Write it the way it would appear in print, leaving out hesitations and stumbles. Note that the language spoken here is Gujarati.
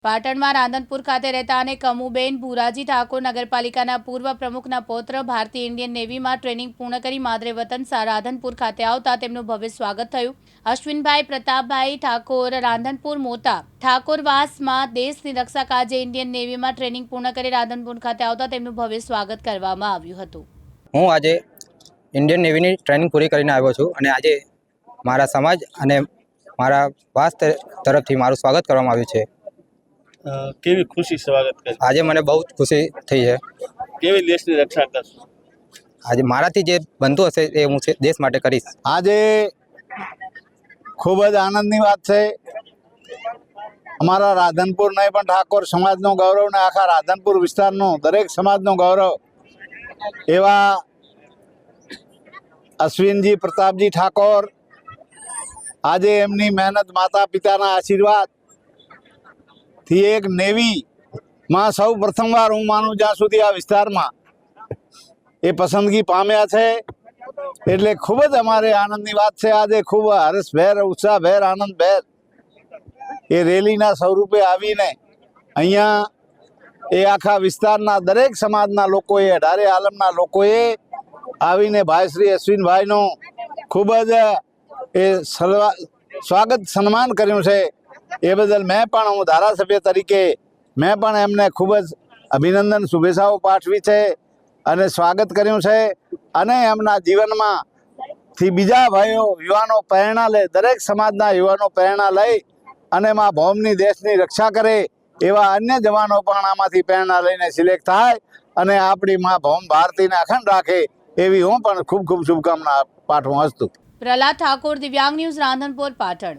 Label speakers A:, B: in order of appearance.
A: પાટણમાં રાધનપુર ખાતે રહેતા અને કમુબેન ભુરાજી ઠાકોર નગરપાલિકાના પૂર્વ પ્રમુખના પૌત્ર ભારતીય ઇન્ડિયન નેવીમાં ટ્રેનિંગ પૂર્ણ કરી માદરે વતન રાધનપુર ખાતે આવતા તેમનું ભવ્ય સ્વાગત થયું। અશ્વિનભાઈ પ્રતાપભાઈ ઠાકોર રાધનપુર મોટા ઠાકોરવાસમાં દેશની રક્ષા કાજે ઇન્ડિયન નેવીમાં ટ્રેનિંગ પૂર્ણ કરી રાધનપુર ખાતે આવતા તેમનું ભવ્ય સ્વાગત કરવામાં આવ્યું હતું।
B: હું આજે ઇન્ડિયન નેવીની ટ્રેનિંગ પૂરી કરીને આવ્યો છું અને આજે મારા સમાજ અને મારા વાસ તરફથી મારું સ્વાગત કરવામાં આવ્યું છે।
C: કેવી ખુશી સ્વાગત કરે?
B: આજે મને બહુ ખુશી થઈ છે।
C: કેવી દેશની રક્ષા કરશો?
B: આજે મારાથી જે બનતું હશે એ હું દેશ માટે કરીશ।
D: આજે ખૂબ જ આનંદની વાત છે। અમારા રાધનપુર નહીં પણ ઠાકોર સમાજનું ગૌરવ ને આખા રાધનપુર વિસ્તારનું દરેક સમાજનું ગૌરવ એવા અશ્વિનજી પ્રતાપજી ઠાકોર આજે એમની મહેનત માતા પિતાના આશીર્વાદથી એક નેવીમાં સૌ પ્રથમવાર હું માનું જ્યાં સુધી આ વિસ્તારમાં એ પસંદગી પામ્યા છે એટલે ખૂબ જ અમારે આનંદની વાત છે। આજે ખૂબ હર્ષભેર ઉત્સાહભેર આનંદભેર એ રેલીના સ્વરૂપે આવીને અહીંયા એ આખા વિસ્તારના દરેક સમાજના લોકોએ 18 આલમના લોકોએ આવીને ભાઈ શ્રી અશ્વિનભાઈનું ખૂબ જ એ સ્વાગત સન્માન કર્યું છે। એ બદલ મેં પણ હું ધારાસભ્ય તરીકે મેં પણ એમને ખૂબ જ અભિનંદન શુભેચ્છાઓ પાઠવી છે અને સ્વાગત કર્યું છે અને એમના જીવનમાં થી બીજા ભાઈઓ યુવાનો પ્રેરણા લે, દરેક સમાજના યુવાનો પ્રેરણા લઈ અને માં ભૌમની દેશની રક્ષા કરે એવા અન્ય જવાનો પણ આમાંથી પ્રેરણા લઈને સિલેક્ટ થાય અને આપણી માં ભૌમ ભારતીને અખંડ રાખે એવી હું પણ ખૂબ ખૂબ શુભકામના પાઠવું। અસ્તુ।
A: પ્રહલાદ ઠાકોર, દિવ્યાંગ ન્યૂઝ, રાધનપુર, પાટણ।